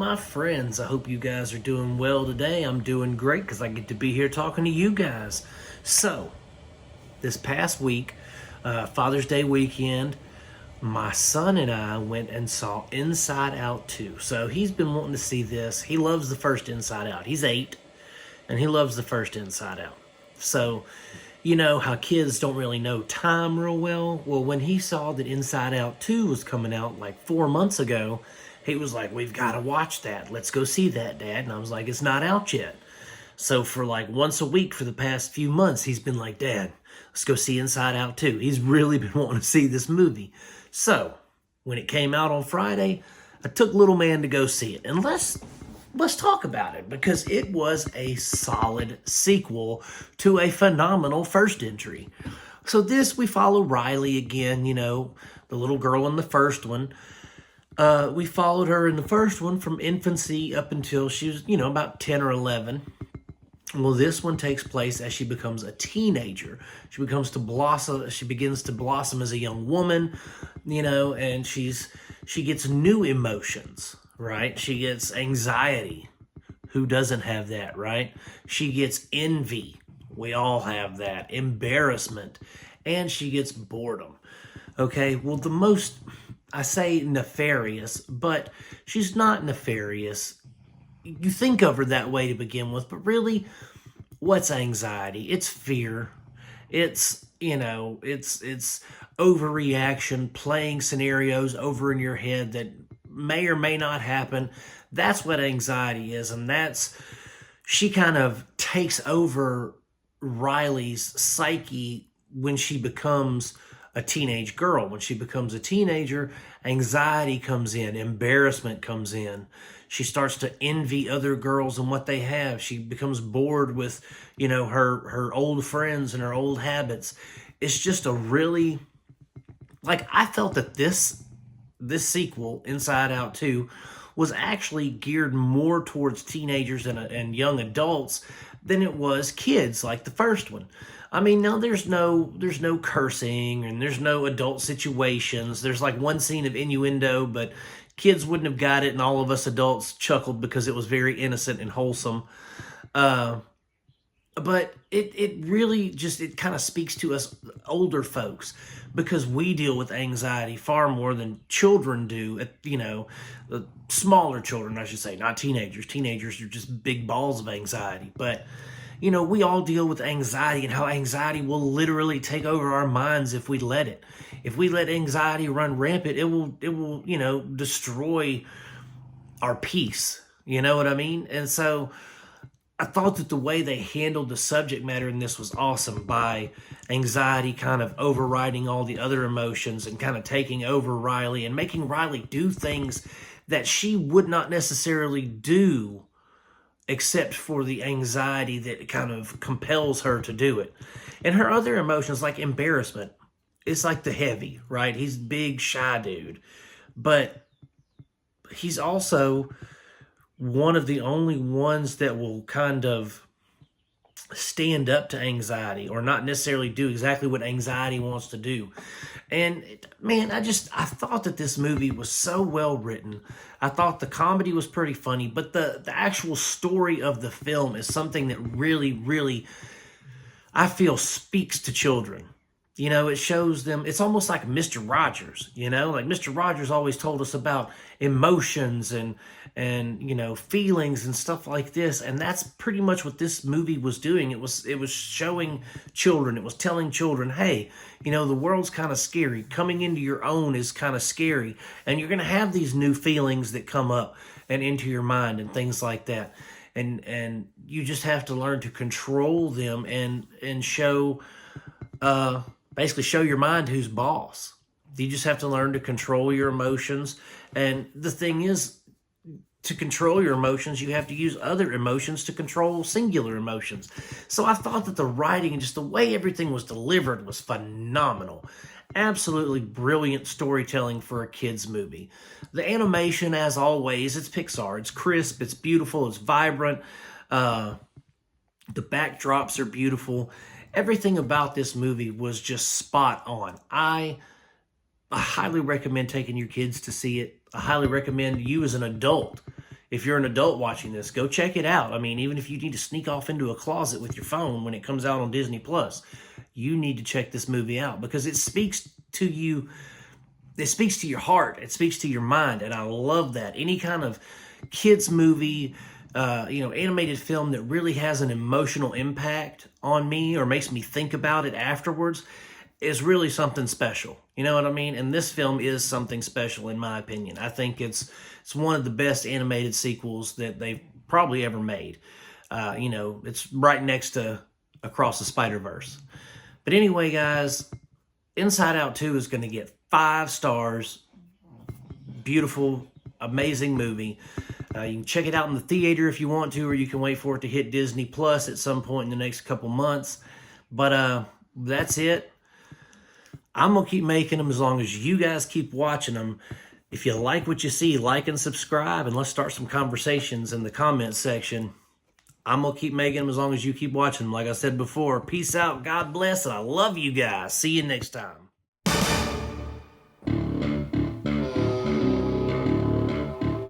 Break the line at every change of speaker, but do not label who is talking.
my friends. I hope you guys are doing well today. I'm doing great because I get to be here talking to you guys. So, this past week, Father's Day weekend, my son and I went and saw Inside Out 2. So, he's been wanting to see this. He loves the first Inside Out. He's 8, and he loves the first Inside Out. So, you know how kids don't really know time real well? Well, when he saw that Inside Out 2 was coming out like 4 months ago, he was like, we've got to watch that. Let's go see that, Dad. And I was like, it's not out yet. So for like once a week for the past few months, he's been like, Dad, let's go see Inside Out 2. He's really been wanting to see this movie. So when it came out on Friday, I took little man to go see it. And let's talk about it because it was a solid sequel to a phenomenal first entry. So we follow Reily again, the little girl in the first one. We followed her in the first one from infancy up until she was, about 10 or 11. Well, this one takes place as she becomes a teenager. She begins to blossom as a young woman, and she gets new emotions, right? She gets anxiety. Who doesn't have that, right? She gets envy. We all have that. Embarrassment. And she gets boredom. Okay, well, I say nefarious, but she's not nefarious. You think of her that way to begin with, but really, what's anxiety? It's fear. It's overreaction, playing scenarios over in your head that may or may not happen. That's what anxiety is, and she kind of takes over Riley's psyche when she becomes a teenage girl. When she becomes a teenager, anxiety comes in, embarrassment comes in. She starts to envy other girls and what they have. She becomes bored with, her old friends and her old habits. It's just a really, I felt that this sequel, Inside Out 2, was actually geared more towards teenagers and young adults than it was kids like the first one. I mean, now there's no cursing and there's no adult situations. There's like one scene of innuendo, but kids wouldn't have got it, and all of us adults chuckled because it was very innocent and wholesome. But it really it kind of speaks to us older folks because we deal with anxiety far more than children do. The smaller children, I should say, not teenagers. Teenagers are just big balls of anxiety. But, we all deal with anxiety and how anxiety will literally take over our minds if we let it. If we let anxiety run rampant, it will destroy our peace. You know what I mean? And so I thought that the way they handled the subject matter in this was awesome, by anxiety kind of overriding all the other emotions and kind of taking over Reily and making Reily do things that she would not necessarily do except for the anxiety that kind of compels her to do it. And her other emotions, like embarrassment, it's like the heavy, right? He's a big, shy dude. But he's also one of the only ones that will kind of stand up to anxiety or not necessarily do exactly what anxiety wants to do. And man, I thought that this movie was so well written. I thought the comedy was pretty funny, but the actual story of the film is something that really, really, I feel, speaks to children. It shows them, it's almost like Mr. Rogers, like Mr. Rogers always told us about emotions and feelings and stuff like this. And that's pretty much what this movie was doing. It was showing children, it was telling children, hey, the world's kind of scary. Coming into your own is kind of scary. And you're going to have these new feelings that come up and into your mind and things like that. And you just have to learn to control them and show, basically show your mind who's boss. You just have to learn to control your emotions. And the thing is, to control your emotions, you have to use other emotions to control singular emotions. So I thought that the writing and just the way everything was delivered was phenomenal. Absolutely brilliant storytelling for a kid's movie. The animation, as always, it's Pixar. It's crisp, it's beautiful, it's vibrant. The backdrops are beautiful. Everything about this movie was just spot on. I highly recommend taking your kids to see it. I highly recommend you as an adult if you're an adult watching this, go check it out. I mean, even if you need to sneak off into a closet with your phone when it comes out on Disney Plus, you need to check this movie out because it speaks to you. It speaks to your heart. It speaks to your mind, and I love that. Any kind of kids movie, animated film that really has an emotional impact on me or makes me think about it afterwards is really something special. You know what I mean? And this film is something special in my opinion. I think it's one of the best animated sequels that they've probably ever made. It's right next to Across the Spider-Verse. But anyway, guys, Inside Out 2 is going to get 5 stars. Beautiful, amazing movie. You can check it out in the theater if you want to, or you can wait for it to hit Disney Plus at some point in the next couple months. But that's it. I'm going to keep making them as long as you guys keep watching them. If you like what you see, like and subscribe, and let's start some conversations in the comments section. I'm going to keep making them as long as you keep watching them. Like I said before, peace out, God bless, and I love you guys. See you next time.